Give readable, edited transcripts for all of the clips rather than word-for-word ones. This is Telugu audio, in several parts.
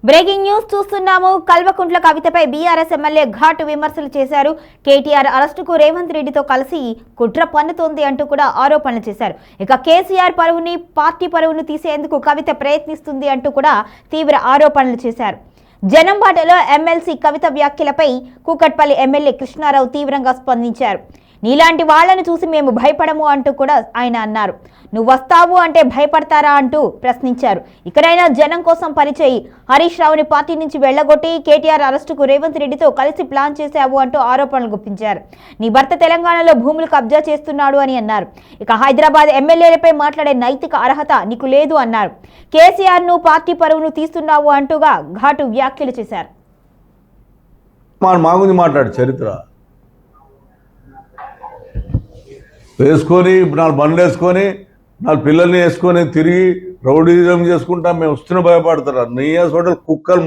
బ్రేకింగ్ న్యూస్ చూస్తున్నాము. కల్వకుంట్ల కవితపై బీఆర్ఎస్ ఎమ్మెల్యే ఘాటు విమర్శలు చేశారు. కేటీఆర్ అరెస్టుకు రేవంత్ రెడ్డితో కలిసి కుట్ర పన్నుతోంది అంటూ కూడా ఆరోపణలు చేశారు. ఇక కేసీఆర్ పరువుని, పార్టీ పరువును తీసేందుకు కవిత ప్రయత్నిస్తుంది అంటూ కూడా తీవ్ర ఆరోపణలు చేశారు. జనంబాటలో ఎమ్మెల్సీ కవిత వ్యాఖ్యలపై కూకట్పల్లి ఎమ్మెల్యే కృష్ణారావు తీవ్రంగా స్పందించారు. నీలాంటి వాళ్లను చూసి మేము భయపడము అంటూ కూడా ఆయన అన్నారు. నువ్వు వస్తావు అంటే భయపడతారా అంటూ ప్రశ్నించారు. ఇకనైనా జనం కోసం పనిచేయి. హరీష్ రావుని పార్టీ నుంచి వెళ్లగొట్టి కేటీఆర్ అరెస్టుకు రేవంత్ రెడ్డితో కలిసి ప్లాన్ చేశావు అంటూ ఆరోపణలు గుప్పించారు. నీ భర్త తెలంగాణలో భూములు కబ్జా చేస్తున్నాడు అని అన్నారు. ఇక హైదరాబాద్ ఎమ్మెల్యేలపై మాట్లాడే నైతిక అర్హత నీకు లేదు అన్నారు. కేసీఆర్ ను పార్టీ పరువును తీస్తున్నావు అంటూగా ఘాటు వ్యాఖ్యలు చేశారు. మాట్లాడు చరిత్ర వేసుకొని 4 బండ్లు వేసుకొని 4 పిల్లల్ని వేసుకొని తిరిగి రౌడీజం చేసుకుంటా మేము వస్తున్న భయపడతారు. నీ హాస్పిటల్ కుక్కలు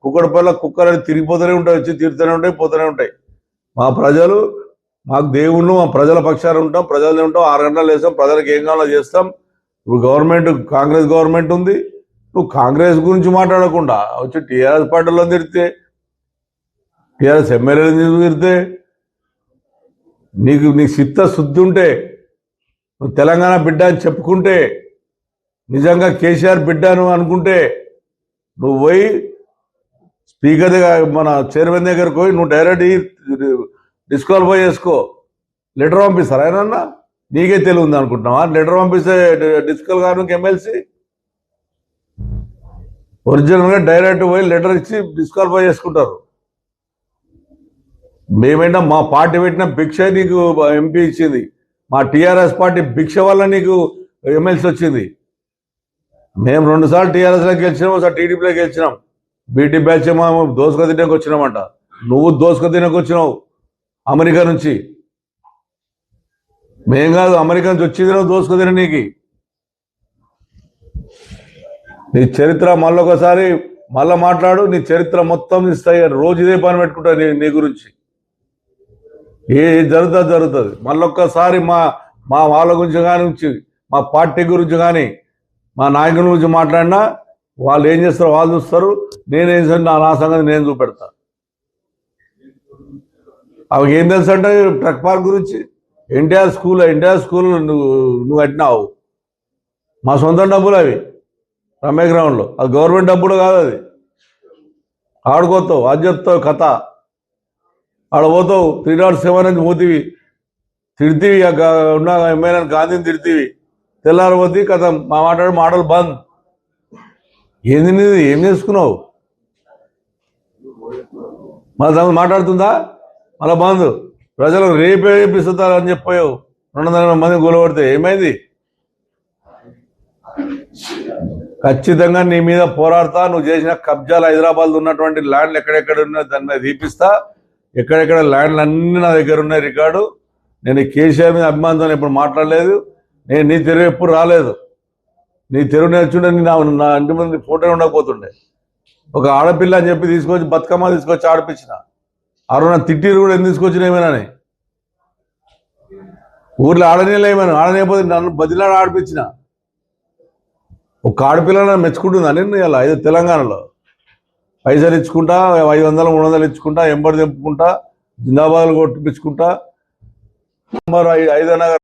కుక్కడపల్ల కుక్కలు అని తిరిగిపోతూనే ఉంటాయి, వచ్చి తిరుగుతూనే ఉంటాయి, పోతూనే ఉంటాయి. మా ప్రజలు మాకు దేవుళ్ళు, మా ప్రజల పక్షాన ఉంటాం, ప్రజలనే ఉంటాం. 6 గంటలు వేస్తాం, ప్రజలకు ఏం కావాలో చేస్తాం. ఇప్పుడు గవర్నమెంట్ కాంగ్రెస్ గవర్నమెంట్ ఉంది. నువ్వు కాంగ్రెస్ గురించి మాట్లాడకుండా వచ్చి టీఆర్ఎస్ పార్టీలో తిరిగితే, టీఆర్ఎస్ ఎమ్మెల్యేలు తిరిగితే, నీకు చిత్త శుద్ధి ఉంటే, నువ్వు తెలంగాణ బిడ్డ అని చెప్పుకుంటే, నిజంగా కేసీఆర్ బిడ్డను అనుకుంటే నువ్వు పోయి స్పీకర్ దగ్గర మన చైర్మన్ దగ్గరకు పోయి నువ్వు డైరెక్ట్ డిస్క్వాలిఫై చేసుకో. లెటర్ పంపిస్తారు ఆయన, నీకే తెలియదు అనుకుంటున్నావా? లెటర్ పంపిస్తే డిస్క్వాల్ గారు ఎమ్మెల్సీ ఒరిజినల్గా డైరెక్ట్ పోయి లెటర్ ఇచ్చి డిస్క్వాలిఫై చేసుకుంటారు. మేమైనా మా పార్టీ పెట్టిన భిక్ష నీకు ఎంపీ ఇచ్చింది, మా టీఆర్ఎస్ పార్టీ భిక్ష వల్ల నీకు ఎమ్మెల్సీ వచ్చింది. మేము 2 సార్లు టీఆర్ఎస్లోకి గెలిచినాం, ఒకసారి టీడీపీలోకి గెలిచినాం. బీటీ బ్యాచ్ మేము దోసుక తినకు వచ్చినామంట. నువ్వు దోసుక తినకు వచ్చినావు అమెరికా నుంచి. మేం కాదు, అమెరికా నుంచి వచ్చింది నువ్వు దోసుక తిన. నీకు నీ చరిత్ర మళ్ళొకసారి మళ్ళీ మాట్లాడు. నీ చరిత్ర మొత్తం ఇస్తాయి. రోజు ఇదే పని పెట్టుకుంటా నీ గురించి. ఏ జరుగుతుంది. మళ్ళొక్కసారి మా వాళ్ళ గురించి కానీ, మా పార్టీ గురించి కానీ, మా నాయకుల గురించి మాట్లాడినా వాళ్ళు ఏం చేస్తారో వాళ్ళు చూస్తారు. నేనేం చేస్తాను నా సంగతి నేను చూపెడతా. అవి ఏం తెలుసు అంటే ట్రక్ పార్క్ గురించి ఎన్టీఆర్ స్కూల్ నువ్వు కట్టినావు. మా సొంత డబ్బులు అవి, రమ్య గ్రౌండ్లో. అది గవర్నమెంట్ డబ్బులు కాదు. అది ఆడుకోతావు, అది చెప్తావు కథ. ఆడ పోతావు 307 అని పోతీవి, తిడితీవి ఉన్న ఎమ్మెల్యే గాంధీని తిడితీవి. తెల్లారిపోతే కథ మా మాటలు బంద్. ఏంది ఏం చేసుకున్నావు? మళ్ళీ మాట్లాడుతుందా? మళ్ళీ బంద్. ప్రజలకు రేపిస్తారు అని చెప్పావు. 200 మంది గొలవడితే ఏమైంది? ఖచ్చితంగా నీ మీద పోరాడతా. నువ్వు చేసిన కబ్జాలు, హైదరాబాద్ ఉన్నటువంటి ల్యాండ్లు ఎక్కడెక్కడ ఉన్నాయో దాని మీద తీపిస్తా. ఎక్కడెక్కడ ల్యాండ్లు అన్నీ నా దగ్గర ఉన్నాయి రికార్డు. నేను కేసీఆర్ మీద అభిమానంతో ఎప్పుడు మాట్లాడలేదు. నేను నీ తెరువు ఎప్పుడు రాలేదు. నీ తెరువు నేర్చుంటే నా ఇంటి ముందు ఫోటో ఉండకపోతుండే. ఒక ఆడపిల్ల అని చెప్పి తీసుకొచ్చి బతుకమ్మ తీసుకొచ్చి ఆడిపించిన. అరుణ తిట్టిరు కూడా ఎందుకు తీసుకొచ్చిన ఏమైనా ఊర్లో ఆడనీళ్ళు ఏమైనా ఆడనేపోతే నన్ను బదిలాడు ఆడిపించిన. ఒక ఆడపిల్ల మెచ్చుకుంటుందా నేను ఇలా తెలంగాణలో? పైసలు ఇచ్చుకుంటా, 500 300 ఇచ్చుకుంటా, ఎంబడి తెంపుకుంటా, జిందాబాద్లు కొట్టిపించుకుంటా. 5 నగర్